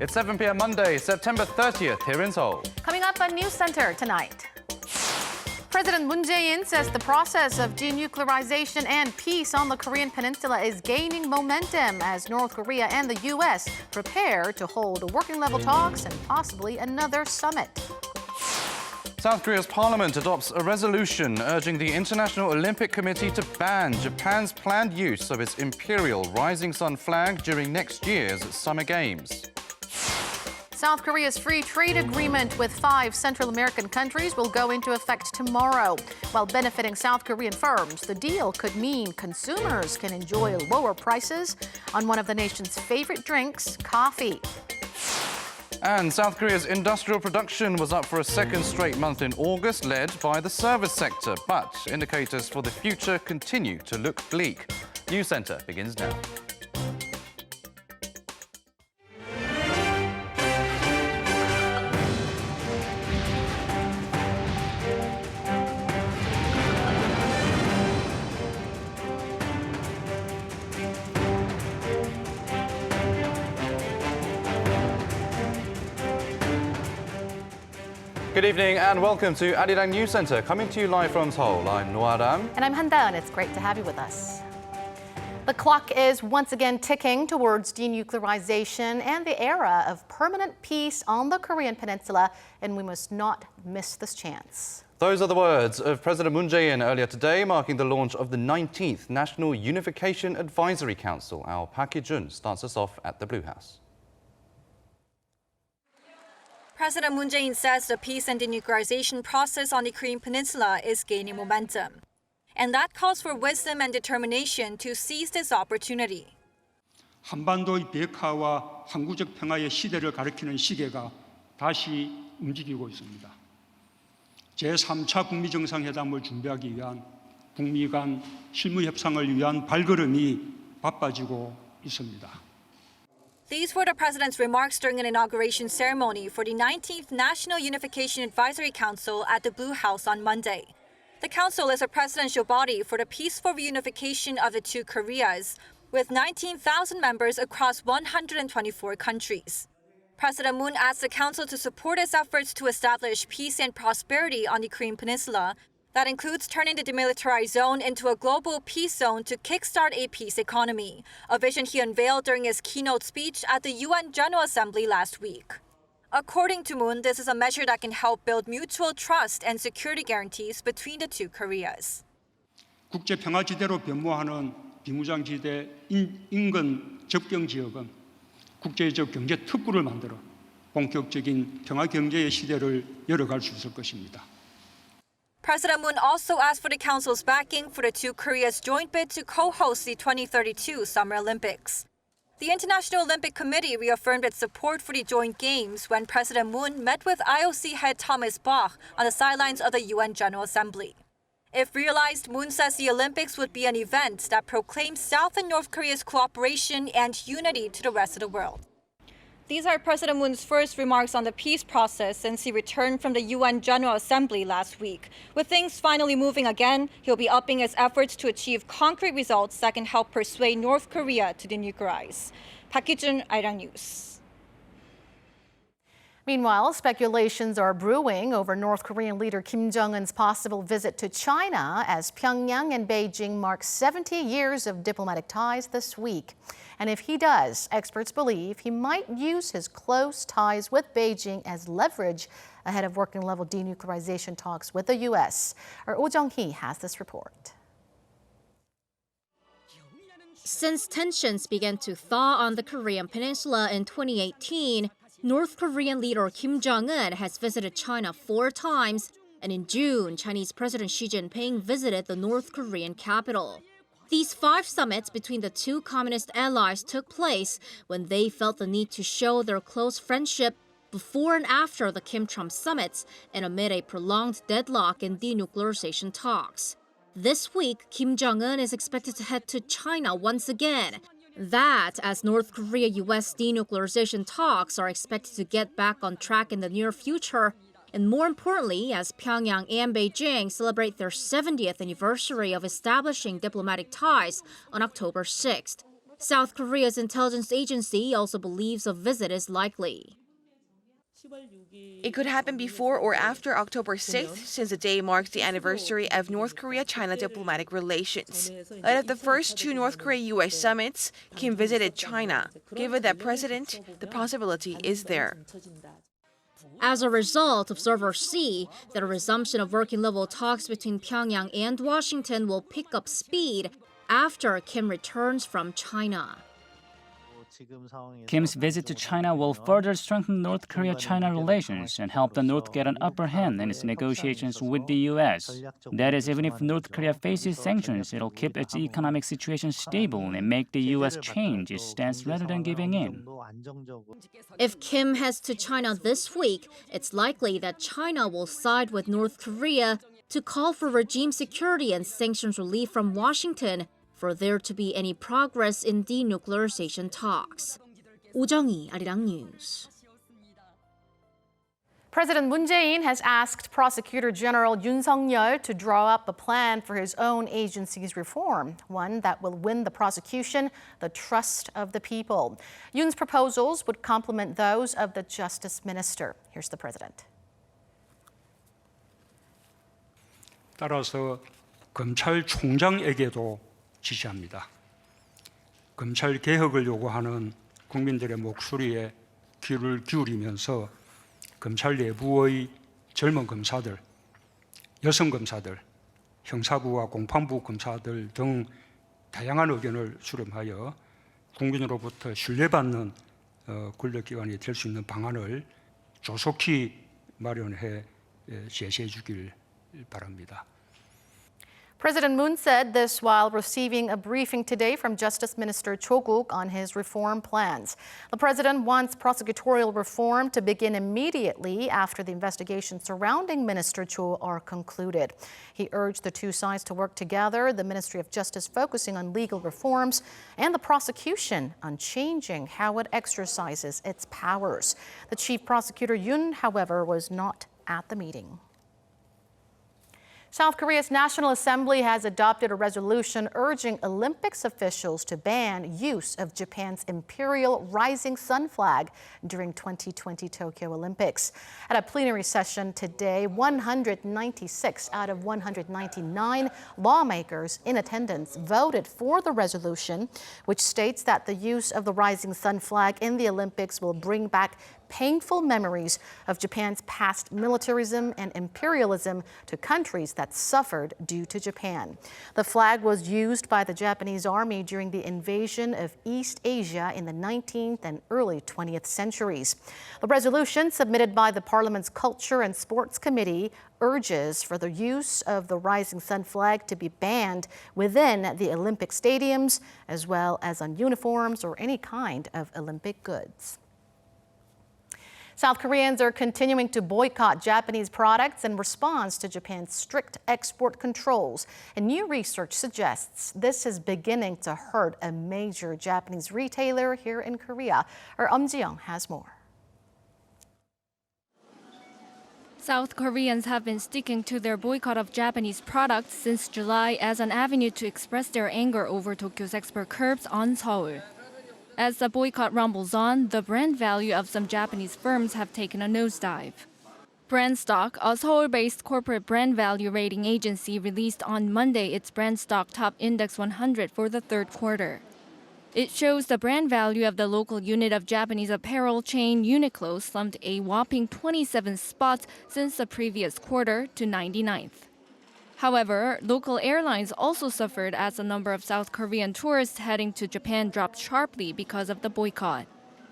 It's 7 p.m. Monday, September 30th, here in Seoul. Coming up on News Center tonight. President Moon Jae-in says the process of denuclearization and peace on the Korean peninsula is gaining momentum as North Korea and the U.S. prepare to hold working-level talks and possibly another summit. South Korea's parliament adopts a resolution urging the International Olympic Committee to ban Japan's planned use of its imperial rising sun flag during next year's Summer Games. South Korea's free trade agreement with 5 Central American countries will go into effect tomorrow. While benefiting South Korean firms, the deal could mean consumers can enjoy lower prices on one of the nation's favorite drinks, coffee. And South Korea's industrial production was up for a second straight month in August, led by the service sector. But indicators for the future continue to look bleak. NEWSCENTER begins now. Good evening and welcome to Arirang News Center, coming to you live from Seoul. I'm Noaram. And I'm Han-daeun. It's great to have you with us. The clock is once again ticking towards denuclearization and the era of permanent peace on the Korean peninsula, and we must not miss this chance. Those are the words of President Moon Jae-in earlier today, marking the launch of the 19th National Unification Advisory Council. Our Park Hee-jun starts us off at the Blue House. President Moon Jae-in says the peace and denuclearization process on the Korean peninsula is gaining momentum. And that calls for wisdom and determination to seize this opportunity. 한반도의 비핵화와 항구적 평화의 시대를 가리키는 시계가 다시 움직이고 있습니다. 제3차 북미 정상회담을 준비하기 위한 북미 간 실무 협상을 위한 발걸음이 바빠지고 있습니다. These were the president's remarks during an inauguration ceremony for the 19th National Unification Advisory Council at the Blue House on Monday. The council is a presidential body for the peaceful reunification of the two Koreas, with 19,000 members across 124 countries. President Moon asked the council to support its efforts to establish peace and prosperity on the Korean peninsula. That includes turning the demilitarized zone into a global peace zone to kickstart a peace economy, a vision he unveiled during his keynote speech at the UN General Assembly last week. According to Moon, this is a measure that can help build mutual trust and security guarantees between the two Koreas. 국제 평화지대로 변모하는 비무장지대 인근 접경 지역은 국제적 경제 특구를 만들어 본격적인 평화 경제의 시대를 열어갈 수 있을 것입니다. President Moon also asked for the council's backing for the two Koreas' joint bid to co-host the 2032 Summer Olympics. The International Olympic Committee reaffirmed its support for the joint games when President Moon met with IOC head Thomas Bach on the sidelines of the UN General Assembly. If realized, Moon says the Olympics would be an event that proclaims South and North Korea's cooperation and unity to the rest of the world. These are President Moon's first remarks on the peace process since he returned from the UN General Assembly last week. With things finally moving again, he'll be upping his efforts to achieve concrete results that can help persuade North Korea to denuclearize. Park Hee-jun, Arirang News. Meanwhile, speculations are brewing over North Korean leader Kim Jong-un's possible visit to China as Pyongyang and Beijing mark 70 years of diplomatic ties this week. And if he does, experts believe he might use his close ties with Beijing as leverage ahead of working-level denuclearization talks with the U.S. Our Oh Jung-hee has this report. Since tensions began to thaw on the Korean peninsula in 2018, North Korean leader Kim Jong-un has visited China 4 times, and in June, Chinese President Xi Jinping visited the North Korean capital. These 5 summits between the two communist allies took place when they felt the need to show their close friendship before and after the Kim-Trump summits and amid a prolonged deadlock in denuclearization talks. This week, Kim Jong-un is expected to head to China once again. That as North Korea-US denuclearization talks are expected to get back on track in the near future, and more importantly, as Pyongyang and Beijing celebrate their 70th anniversary of establishing diplomatic ties on October 6th. South Korea's intelligence agency also believes a visit is likely. It could happen before or after October 6th, since the day marks the anniversary of North Korea-China diplomatic relations. Ahead of the first two North Korea-US summits, Kim visited China. Given that precedent, the possibility is there. As a result, observers see that a resumption of working-level talks between Pyongyang and Washington will pick up speed after Kim returns from China. Kim's visit to China will further strengthen North Korea-China relations and help the North get an upper hand in its negotiations with the U.S. That is, even if North Korea faces sanctions, it'll keep its economic situation stable and make the U.S. change its stance rather than giving in. If Kim heads to China this week, it's likely that China will side with North Korea to call for regime security and sanctions relief from Washington for there to be any progress in denuclearization talks. 오정희, Arirang News. President Moon Jae-in has asked Prosecutor General Yoon Sung-yeol to draw up a plan for his own agency's reform, one that will win the prosecution the trust of the people. Yoon's proposals would complement those of the Justice Minister. Here's the president. 따라서 검찰총장에게도 지시합니다. 검찰 개혁을 요구하는 국민들의 목소리에 귀를 기울이면서 검찰 내부의 젊은 검사들, 여성 검사들, 형사부와 공판부 검사들 등 다양한 의견을 수렴하여 국민으로부터 신뢰받는 권력기관이 될 수 있는 방안을 조속히 마련해 제시해 주길 바랍니다. President Moon said this while receiving a briefing today from Justice Minister Cho Guk on his reform plans. The president wants prosecutorial reform to begin immediately after the investigations surrounding Minister Cho are concluded. He urged the two sides to work together, the Ministry of Justice focusing on legal reforms and the prosecution on changing how it exercises its powers. The chief prosecutor Yoon, however, was not at the meeting. South Korea's National Assembly has adopted a resolution urging Olympics officials to ban use of Japan's imperial rising sun flag during 2020 Tokyo Olympics. At a plenary session today, 196 out of 199 lawmakers in attendance voted for the resolution, which states that the use of the rising sun flag in the Olympics will bring back painful memories of Japan's past militarism and imperialism to countries that suffered due to Japan. The flag was used by the Japanese army during the invasion of East Asia in the 19th and early 20th centuries. The resolution submitted by the Parliament's Culture and Sports Committee urges for the use of the rising sun flag to be banned within the Olympic stadiums, as well as on uniforms or any kind of Olympic goods. South Koreans are continuing to boycott Japanese products in response to Japan's strict export controls. And new research suggests this is beginning to hurt a major Japanese retailer here in Korea. Our Ji-young has more. South Koreans have been sticking to their boycott of Japanese products since July as an avenue to express their anger over Tokyo's export curbs on Seoul. As the boycott rumbles on, the brand value of some Japanese firms have taken a nosedive. BrandStock, a Seoul-based corporate brand value rating agency, released on Monday its BrandStock Top Index 100 for the third quarter. It shows the brand value of the local unit of Japanese apparel chain Uniqlo slumped a whopping 27 spots since the previous quarter to 99th. However, local airlines also suffered as the number of South Korean tourists heading to Japan dropped sharply because of the boycott.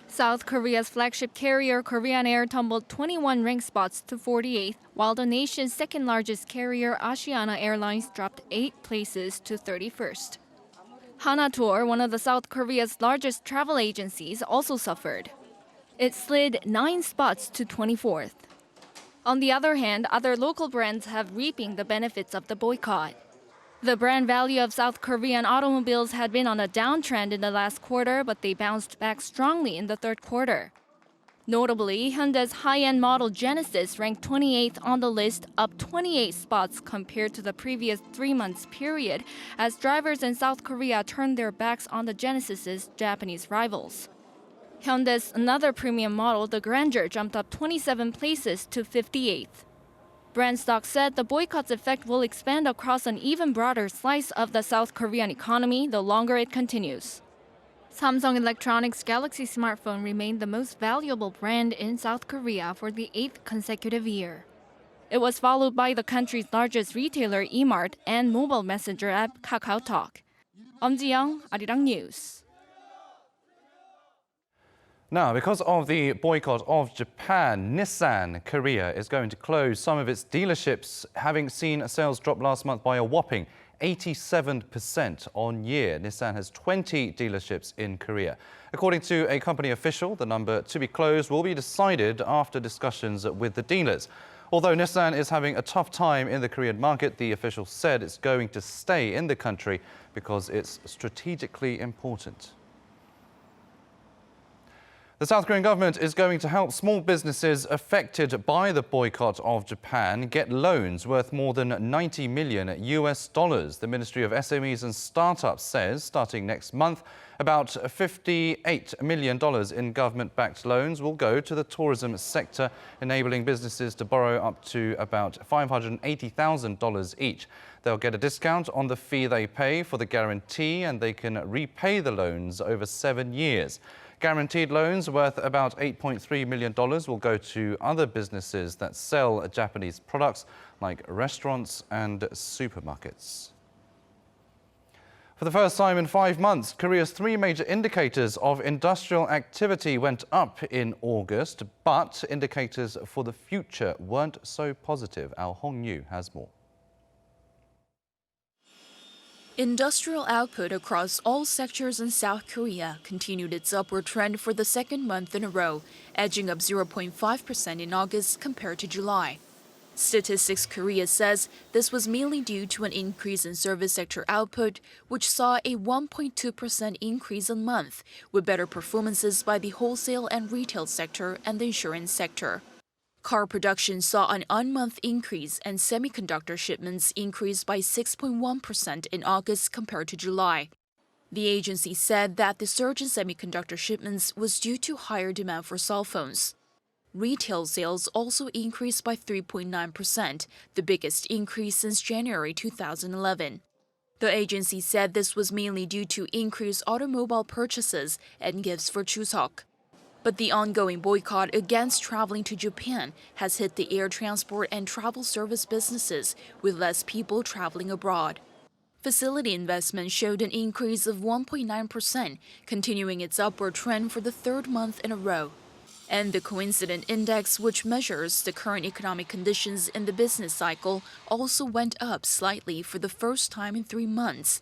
South Korea's flagship carrier Korean Air tumbled 21 rank spots to 48th, while the nation's second-largest carrier Asiana Airlines dropped 8 places to 31st. Hana Tour, one of the South Korea's largest travel agencies, also suffered. It slid 9 spots to 24th. On the other hand, other local brands have reaping the benefits of the boycott. The brand value of South Korean automobiles had been on a downtrend in the last quarter, but they bounced back strongly in the third quarter. Notably, Hyundai's high-end model Genesis ranked 28th on the list, up 28 spots compared to the previous 3 months period, as drivers in South Korea turned their backs on the Genesis's Japanese rivals. Hyundai's another premium model, the Grandeur, jumped up 27 places to 58th. Brand stock said the boycott's effect will expand across an even broader slice of the South Korean economy the longer it continues. Samsung Electronics' Galaxy smartphone remained the most valuable brand in South Korea for the 8th consecutive year. It was followed by the country's largest retailer, eMart, and mobile messenger app, KakaoTalk. Ji-young, Arirang News. Now, because of the boycott of Japan, Nissan Korea is going to close some of its dealerships, having seen sales drop last month by a whopping 87% on year. Nissan has 20 dealerships in Korea. According to a company official, the number to be closed will be decided after discussions with the dealers. Although Nissan is having a tough time in the Korean market, the official said it's going to stay in the country because it's strategically important. The South Korean government is going to help small businesses affected by the boycott of Japan get loans worth more than $90 million. The Ministry of SMEs and Startups says starting next month, about $58 million in government-backed loans will go to the tourism sector, enabling businesses to borrow up to about $580,000 each. They'll get a discount on the fee they pay for the guarantee, and they can repay the loans over 7 years. Guaranteed loans worth about $8.3 million will go to other businesses that sell Japanese products like restaurants and supermarkets. For the first time in 5 months, Korea's 3 major indicators of industrial activity went up in August, but indicators for the future weren't so positive. Our Hong-Yu has more. Industrial output across all sectors in South Korea continued its upward trend for the second month in a row, edging up 0.5% in August compared to July. Statistics Korea says this was mainly due to an increase in service sector output, which saw a 1.2% increase a month, with better performances by the wholesale and retail sector and the insurance sector. Car production saw an on-month increase, and semiconductor shipments increased by 6.1% in August compared to July. The agency said that the surge in semiconductor shipments was due to higher demand for cell phones. Retail sales also increased by 3.9%, the biggest increase since January 2011. The agency said this was mainly due to increased automobile purchases and gifts for Chuseok. But the ongoing boycott against traveling to Japan has hit the air transport and travel service businesses, with less people traveling abroad. Facility investment showed an increase of 1.9%, continuing its upward trend for the 3rd month in a row. And the coincident index, which measures the current economic conditions in the business cycle, also went up slightly for the first time in 3 months.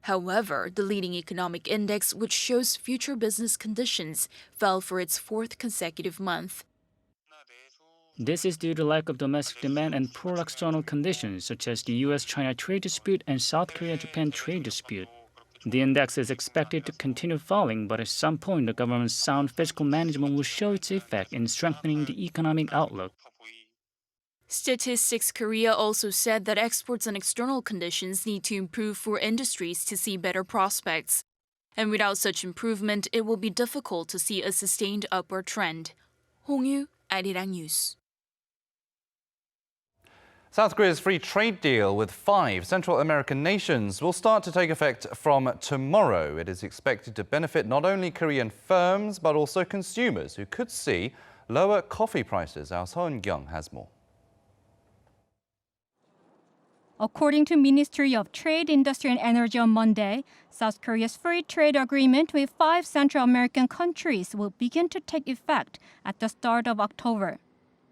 However, the leading economic index, which shows future business conditions, fell for its 4th consecutive month. This is due to lack of domestic demand and poor external conditions, such as the U.S.-China trade dispute and South Korea-Japan trade dispute. The index is expected to continue falling, but at some point the government's sound fiscal management will show its effect in strengthening the economic outlook. Statistics Korea also said that exports and external conditions need to improve for industries to see better prospects. And without such improvement, it will be difficult to see a sustained upward trend. Hong-Yu, Arirang News. South Korea's free trade deal with 5 Central American nations will start to take effect from tomorrow. It is expected to benefit not only Korean firms, but also consumers who could see lower coffee prices. Our Seon-kyung has more. According to Ministry of Trade, Industry and Energy on Monday, South Korea's free trade agreement with 5 Central American countries will begin to take effect at the start of October.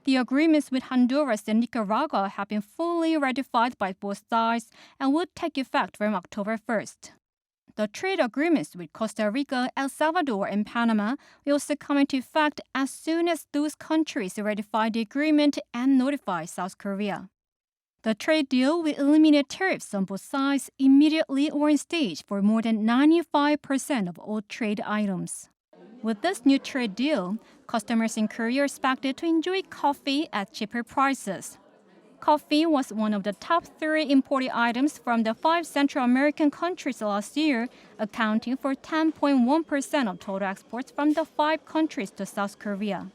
The agreements with Honduras and Nicaragua have been fully ratified by both sides and would take effect from October 1st. The trade agreements with Costa Rica, El Salvador, and Panama will also come into effect as soon as those countries ratify the agreement and notify South Korea. The trade deal will eliminate tariffs on both sides immediately or in stage for more than 95% of all trade items. With this new trade deal, customers in Korea are expected to enjoy coffee at cheaper prices. Coffee was one of the top 3 imported items from the 5 Central American countries last year, accounting for 10.1% of total exports from the 5 countries to South Korea.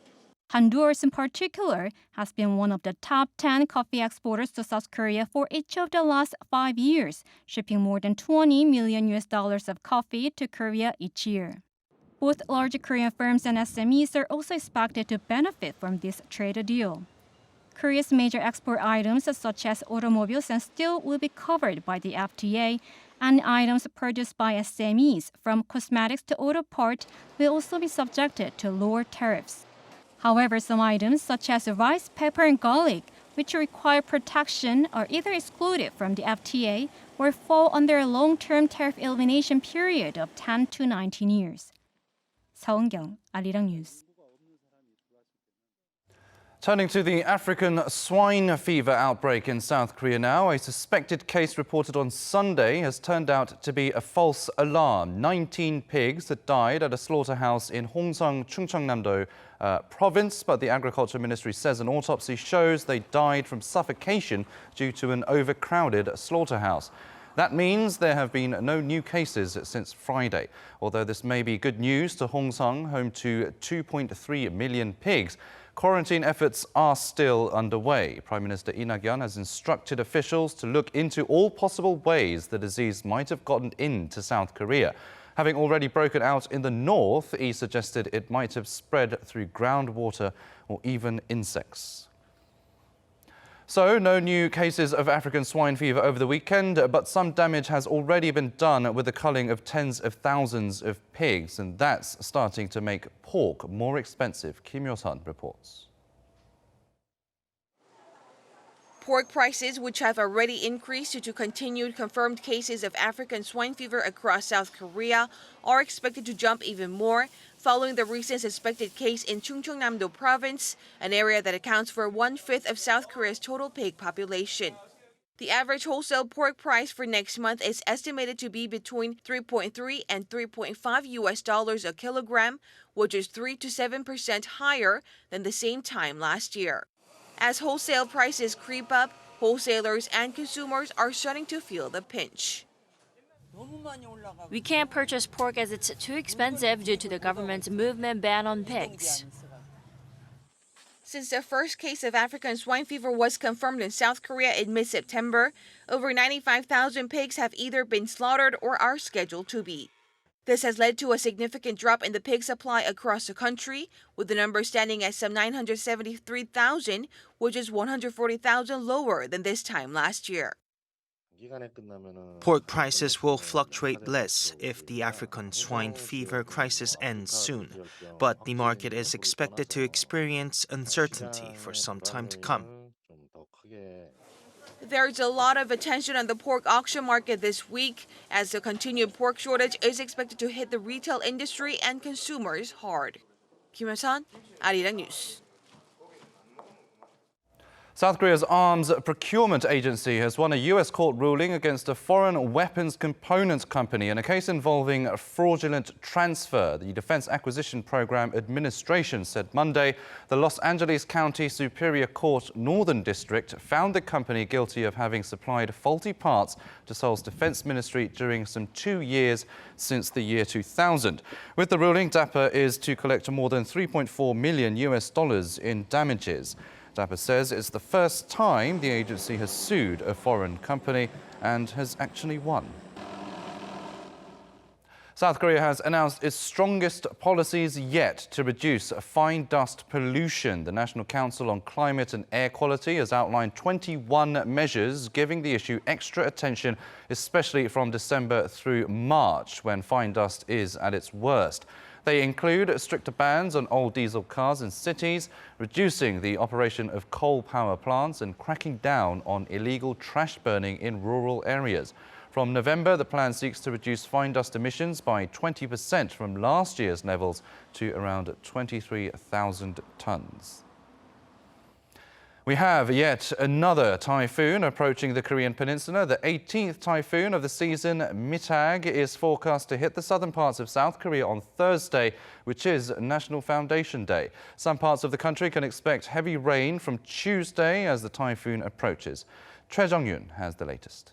Honduras in particular has been one of the top 10 coffee exporters to South Korea for each of the last 5 years, shipping more than $20 million of coffee to Korea each year. Both large Korean firms and SMEs are also expected to benefit from this trade deal. Korea's major export items such as automobiles and steel will be covered by the FTA, and items produced by SMEs from cosmetics to auto parts will also be subjected to lower tariffs. However, some items such as rice, pepper, and garlic, which require protection, are either excluded from the FTA or fall under a long-term tariff elimination period of 10 to 19 years. 서은경, Arirang News. Turning to the African swine fever outbreak in South Korea now, a suspected case reported on Sunday has turned out to be a false alarm. 19 pigs had died at a slaughterhouse in Hongsang, Chungcheongnam-do Province, but the Agriculture Ministry says an autopsy shows they died from suffocation due to an overcrowded slaughterhouse. That means there have been no new cases since Friday. Although this may be good news to Hongsang, home to 2.3 million pigs, quarantine efforts are still underway. Prime Minister Lee Nak-yeon has instructed officials to look into all possible ways the disease might have gotten into South Korea. Having already broken out in the north, he suggested it might have spread through groundwater or even insects. So, no new cases of African swine fever over the weekend, but some damage has already been done with the culling of tens of thousands of pigs, and that's starting to make pork more expensive. Kim Yo-sun reports. Pork prices, which have already increased due to continued confirmed cases of African swine fever across South Korea, are expected to jump even more following the recent suspected case in Chungcheongnam-do Province, an area that accounts for 1/5 of South Korea's total pig population. The average wholesale pork price for next month is estimated to be between $3.3 and $3.5 a kilogram, which is 3 to 7% higher than the same time last year. As wholesale prices creep up, wholesalers and consumers are starting to feel the pinch. We can't purchase pork as it's too expensive due to the government's movement ban on pigs. Since the first case of African swine fever was confirmed in South Korea in mid-September, over 95,000 pigs have either been slaughtered or are scheduled to be. This has led to a significant drop in the pig supply across the country, with the number standing at some 973,000, which is 140,000 lower than this time last year. Pork prices will fluctuate less if the African swine fever crisis ends soon, but the market is expected to experience uncertainty for some time to come. There's a lot of attention on the pork auction market this week, as the continued pork shortage is expected to hit the retail industry and consumers hard. Kim Yo-sun, Arirang News. South Korea's Arms Procurement Agency has won a U.S. court ruling against a foreign weapons components company in a case involving fraudulent transfer. The Defense Acquisition Program Administration said Monday the Los Angeles County Superior Court Northern District found the company guilty of having supplied faulty parts to Seoul's Defense Ministry during some 2 years since the year 2000. With the ruling, DAPA is to collect more than $3.4 million in damages. DAPA says it's the first time the agency has sued a foreign company and has actually won. South Korea has announced its strongest policies yet to reduce fine dust pollution. The National Council on Climate and Air Quality has outlined 21 measures giving the issue extra attention, especially from December through March, when fine dust is at its worst. They include stricter bans on old diesel cars in cities, reducing the operation of coal power plants and cracking down on illegal trash burning in rural areas. From November, the plan seeks to reduce fine dust emissions by 20% from last year's levels to around 23,000 tons. We have yet another typhoon approaching the Korean peninsula. The 18th typhoon of the season, Mitag, is forecast to hit the southern parts of South Korea on Thursday, which is National Foundation Day. Some parts of the country can expect heavy rain from Tuesday as the typhoon approaches. Choi Jung-yoon has the latest.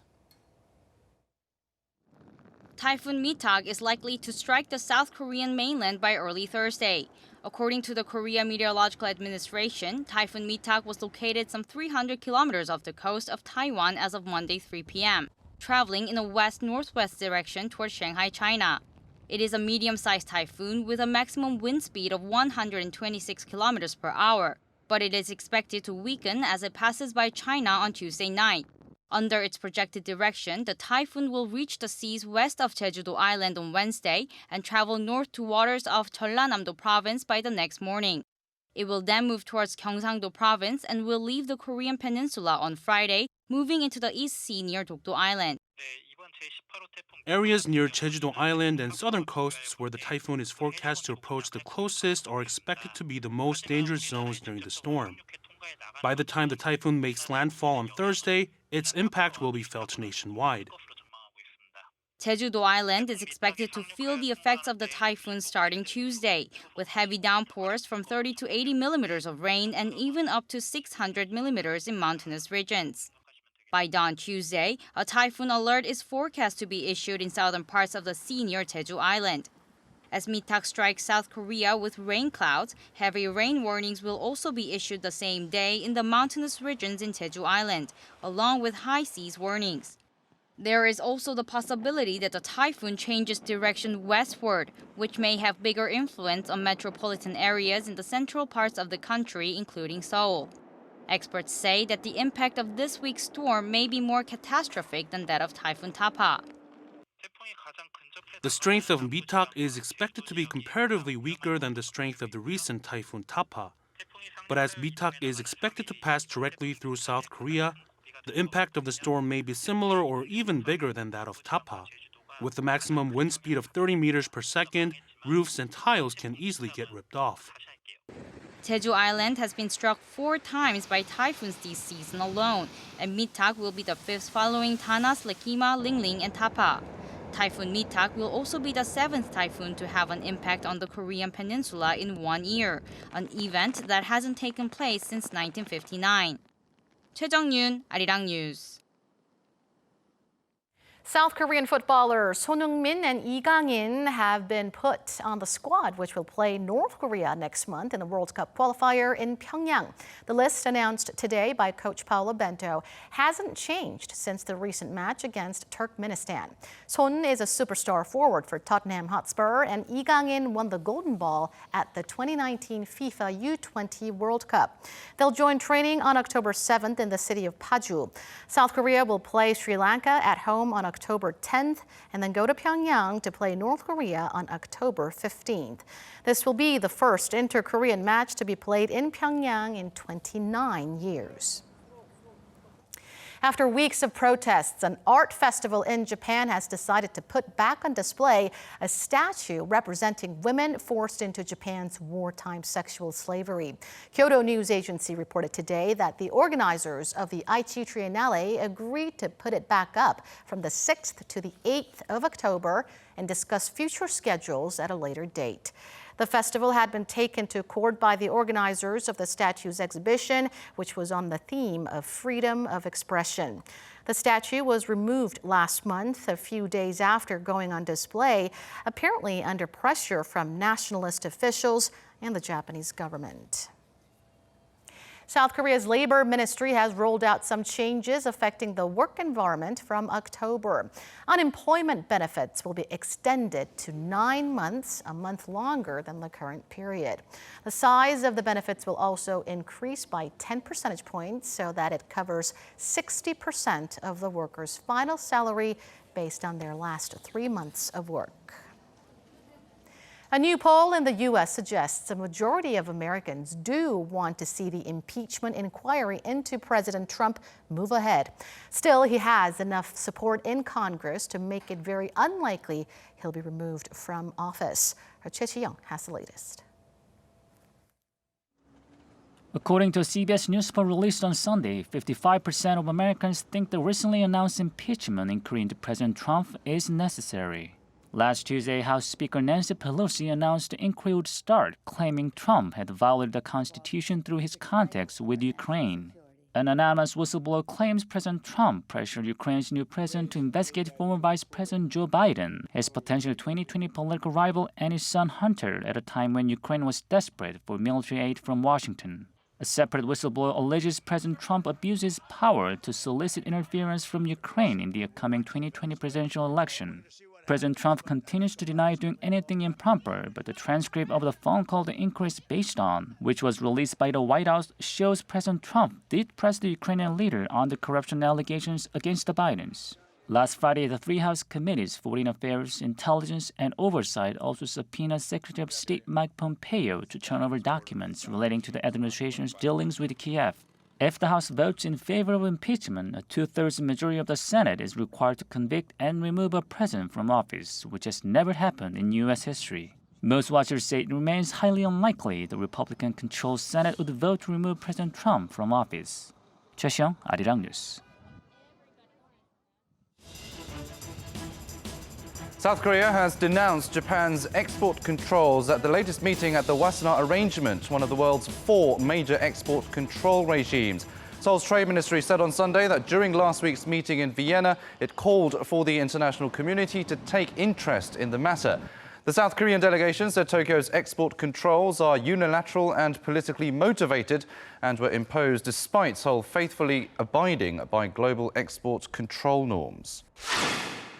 Typhoon Mitag is likely to strike the South Korean mainland by early Thursday. According to the Korea Meteorological Administration, Typhoon Mitag was located some 300 kilometers off the coast of Taiwan as of Monday 3 p.m., traveling in a west-northwest direction toward Shanghai, China. It is a medium-sized typhoon with a maximum wind speed of 126 kilometers per hour, but it is expected to weaken as it passes by China on Tuesday night. Under its projected direction, the typhoon will reach the seas west of Jeju-do Island on Wednesday and travel north to waters of Chungcheongnam-do Province by the next morning. It will then move towards Gyeongsang-do Province and will leave the Korean peninsula on Friday, moving into the East Sea near Dokdo Island. Areas near Jeju-do Island and southern coasts where the typhoon is forecast to approach the closest are expected to be the most dangerous zones during the storm. By the time the typhoon makes landfall on Thursday, its impact will be felt nationwide. Jeju-do Island is expected to feel the effects of the typhoon starting Tuesday, with heavy downpours from 30 to 80 millimeters of rain and even up to 600 millimeters in mountainous regions. By dawn Tuesday, a typhoon alert is forecast to be issued in southern parts of the sea near Jeju Island. As Mitag strikes South Korea with rain clouds, heavy rain warnings will also be issued the same day in the mountainous regions in Jeju Island, along with high seas warnings. There is also the possibility that the typhoon changes direction westward, which may have bigger influence on metropolitan areas in the central parts of the country, including Seoul. Experts say that the impact of this week's storm may be more catastrophic than that of Typhoon Tapa. The strength of Mitag is expected to be comparatively weaker than the strength of the recent Typhoon Tapa. But as Mitag is expected to pass directly through South Korea, the impact of the storm may be similar or even bigger than that of Tapa. With the maximum wind speed of 30 meters per second, roofs and tiles can easily get ripped off. Jeju Island has been struck 4 times by typhoons this season alone, and Mitag will be the 5th following Tanas, Lekima, Lingling, and Tapa. Typhoon Mitag will also be the 7th typhoon to have an impact on the Korean peninsula in 1 year, an event that hasn't taken place since 1959. Choi Jung-yoon, Arirang News. South Korean footballers Son Heung-min and Lee Kang-in have been put on the squad which will play North Korea next month in the World Cup qualifier in Pyongyang. The list announced today by coach Paulo Bento hasn't changed since the recent match against Turkmenistan. Son is a superstar forward for Tottenham Hotspur, and Lee Kang-in won the Golden Ball at the 2019 FIFA U20 World Cup. They'll join training on October 7th in the city of Paju. South Korea will play Sri Lanka at home on October 10th and then go to Pyongyang to play North Korea on October 15th. This will be the first inter-Korean match to be played in Pyongyang in 29 years. After weeks of protests, an art festival in Japan has decided to put back on display a statue representing women forced into Japan's wartime sexual slavery. Kyodo News Agency reported today that the organizers of the Aichi Triennale agreed to put it back up from the 6th to the 8th of October and discuss future schedules at a later date. The festival had been taken to court by the organizers of the statue's exhibition, which was on the theme of freedom of expression. The statue was removed last month, a few days after going on display, apparently under pressure from nationalist officials and the Japanese government. South Korea's labor ministry has rolled out some changes affecting the work environment from October. Unemployment benefits will be extended to 9 months, a month longer than the current period. The size of the benefits will also increase by 10 percentage points so that it covers 60% of the worker's final salary based on their last 3 months of work. A new poll in the U.S. suggests a majority of Americans do want to see the impeachment inquiry into President Trump move ahead. Still, he has enough support in Congress to make it very unlikely he'll be removed from office. Choi Chi-young has the latest. According to a CBS News poll released on Sunday, 55% of Americans think the recently announced impeachment inquiry into President Trump is necessary. Last Tuesday, House Speaker Nancy Pelosi announced the inquiry would start, claiming Trump had violated the Constitution through his contacts with Ukraine. An anonymous whistleblower claims President Trump pressured Ukraine's new president to investigate former Vice President Joe Biden, his potential 2020 political rival, and his son Hunter at a time when Ukraine was desperate for military aid from Washington. A separate whistleblower alleges President Trump abused his power to solicit interference from Ukraine in the upcoming 2020 presidential election. President Trump continues to deny doing anything improper, but the transcript of the phone call the inquiry is based on, which was released by the White House, shows President Trump did press the Ukrainian leader on the corruption allegations against the Bidens. Last Friday, the three House committees, Foreign Affairs, Intelligence, and Oversight, also subpoenaed Secretary of State Mike Pompeo to turn over documents relating to the administration's dealings with Kiev. If the House votes in favor of impeachment, a two-thirds majority of the Senate is required to convict and remove a president from office, which has never happened in U.S. history. Most watchers say it remains highly unlikely the Republican-controlled Senate would vote to remove President Trump from office. 최시영, 아리랑 뉴스. South Korea has denounced Japan's export controls at the latest meeting at the Wassenaar Arrangement, one of the world's 4 major export control regimes. Seoul's Trade Ministry said on Sunday that during last week's meeting in Vienna, it called for the international community to take interest in the matter. The South Korean delegation said Tokyo's export controls are unilateral and politically motivated and were imposed despite Seoul faithfully abiding by global export control norms.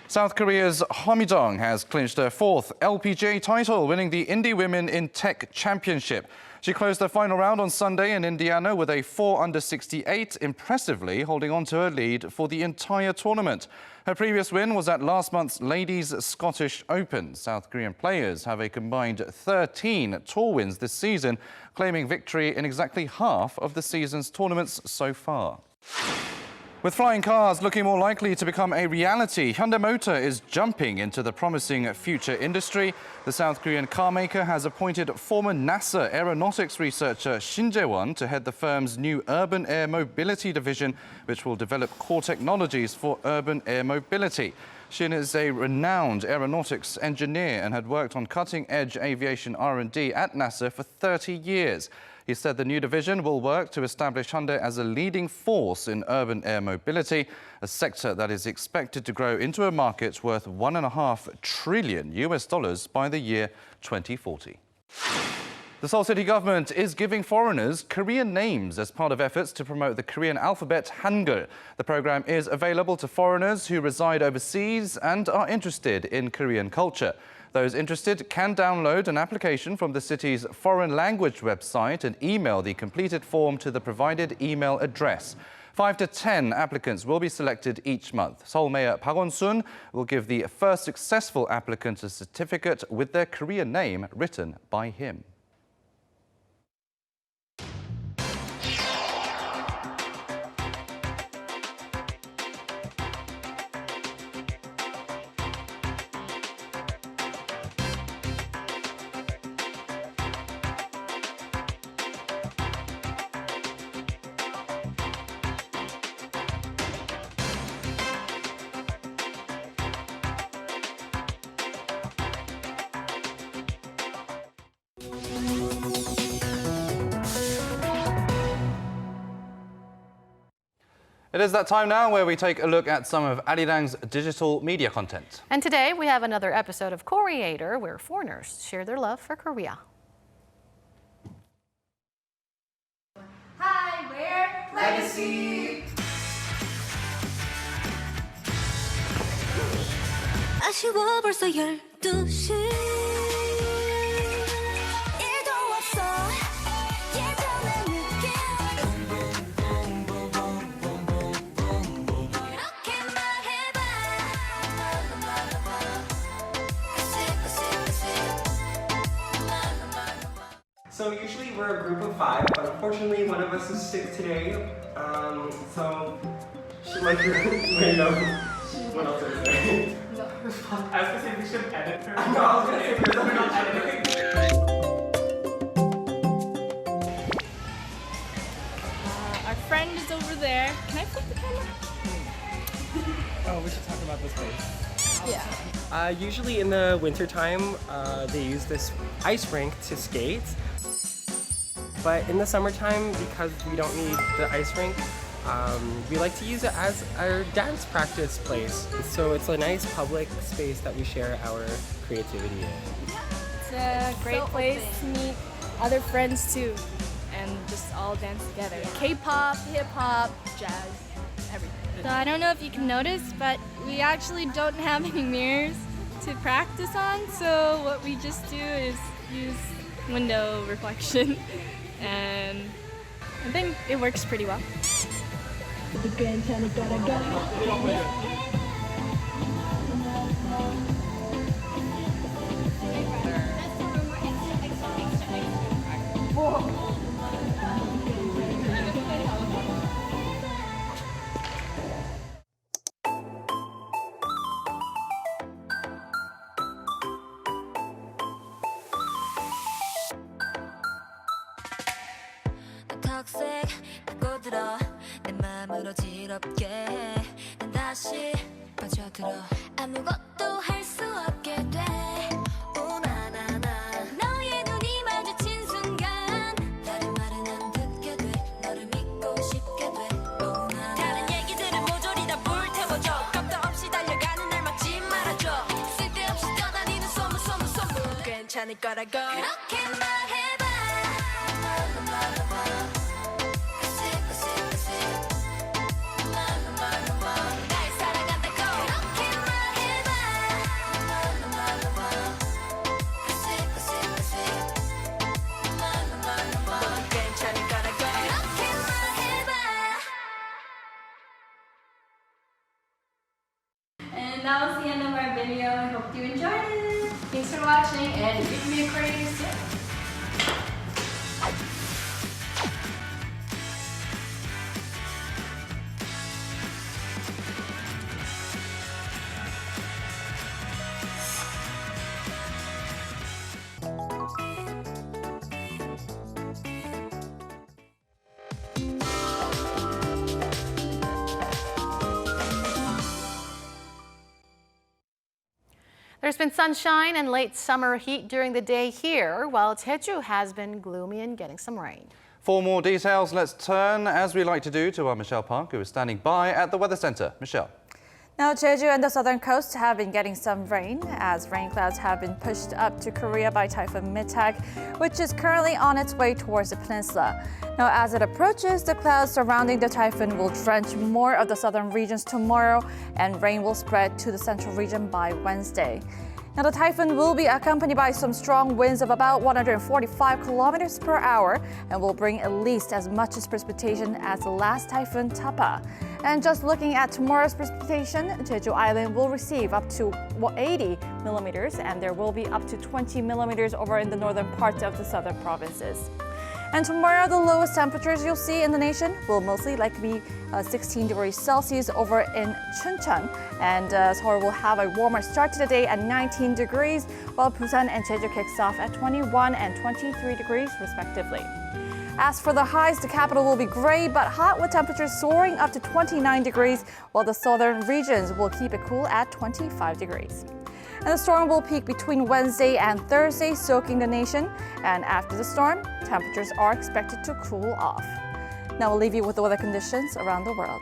South Korea's Hamidong has clinched her 4th LPGA title, winning the Indie Women in Tech Championship. She closed the final round on Sunday in Indiana with a 4-under-68, impressively holding on to her lead for the entire tournament. Her previous win was at last month's Ladies Scottish Open. South Korean players have a combined 13 tour wins this season, claiming victory in exactly half of the season's tournaments so far. With flying cars looking more likely to become a reality, Hyundai Motor is jumping into the promising future industry. The South Korean car maker has appointed former NASA aeronautics researcher Shin Jae-won to head the firm's new urban air mobility division, which will develop core technologies for urban air mobility. Shin is a renowned aeronautics engineer and had worked on cutting-edge aviation R&D at NASA for 30 years. He said the new division will work to establish Hyundai as a leading force in urban air mobility, a sector that is expected to grow into a market worth $1.5 trillion by the year 2040. The Seoul City government is giving foreigners Korean names as part of efforts to promote the Korean alphabet Hangul. The program is available to foreigners who reside overseas and are interested in Korean culture. Those interested can download an application from the city's foreign language website and email the completed form to the provided email address. 5 to 10 applicants will be selected each month. Seoul Mayor Park Won-sun will give the first successful applicant a certificate with their Korean name written by him. It is that time now where we take a look at some of Arirang's digital media content. And today we have another episode of Koreator, where foreigners share their love for Korea. Hi, we're Legacy. 아쉬워 벌써 12시. 일도 없어. 예전의 느낌. So usually we're a group of 5, but unfortunately one of us is sick today. So she might be wait, no. What else is there? I was gonna say we should edit her. No, I was gonna say we're not editing. friend is over there. Can I flip the camera? Oh, we should talk about this place. Yeah. Usually in the wintertime, they use this ice rink to skate. But in the summertime, because we don't need the ice rink, we like to use it as our dance practice place. So it's a nice public space that we share our creativity in. It's a great place to meet other friends too, and just all dance together. K-pop, hip-hop, jazz, everything. So I don't know if you can notice, but we actually don't have any mirrors to practice on, so what we just do is use window reflection, and I think it works pretty well. 아무것도 할 수 없게 돼. 오나나나 너의 눈이 마주친 순간 다른 말은 안 듣게 돼. 너를 믿고 싶게 돼. 오나나 다른 얘기들은 모조리 다 불태워줘. 겁도 없이 달려가는 날 막지 말아줘. 쓸데없이 떠다니는 소문 괜찮을 거라고 그렇게 말해봐. And that was the end of our video. I hope you enjoyed it. Thanks for watching and give me a Korean soon. There's been sunshine and late summer heat during the day here, while Jeju has been gloomy and getting some rain. For more details, let's turn, as we like to do, to our Michelle Park, who is standing by at the Weather Center. Michelle. Now, Jeju and the southern coast have been getting some rain as rain clouds have been pushed up to Korea by Typhoon Mitag, which is currently on its way towards the peninsula. Now, as it approaches, the clouds surrounding the typhoon will drench more of the southern regions tomorrow, and rain will spread to the central region by Wednesday. Now, the typhoon will be accompanied by some strong winds of about 145 kilometers per hour and will bring at least as much as precipitation as the last typhoon Tapa. And just looking at tomorrow's precipitation, Jeju Island will receive up to 80 millimeters, and there will be up to 20 millimeters over in the northern parts of the southern provinces. And tomorrow, the lowest temperatures you'll see in the nation will mostly likely be 16 degrees Celsius over in Chungcheong. And Seoul will have a warmer start to the day at 19 degrees, while Busan and Jeju kicks off at 21 and 23 degrees respectively. As for the highs, the capital will be gray but hot with temperatures soaring up to 29 degrees, while the southern regions will keep it cool at 25 degrees. And the storm will peak between Wednesday and Thursday, soaking the nation. And after the storm, temperatures are expected to cool off. Now we'll leave you with the weather conditions around the world.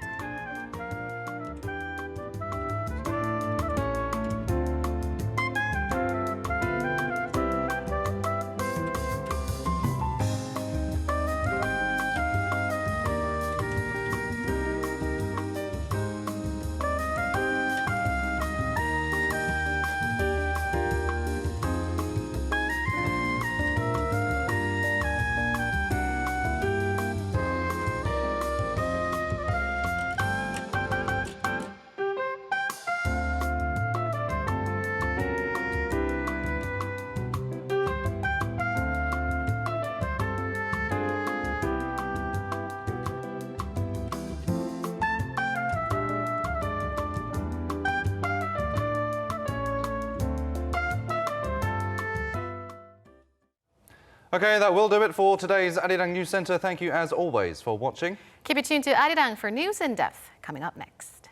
Okay, that will do it for today's Arirang News Center. Thank you, as always, for watching. Keep it tuned to Arirang for news in depth coming up next.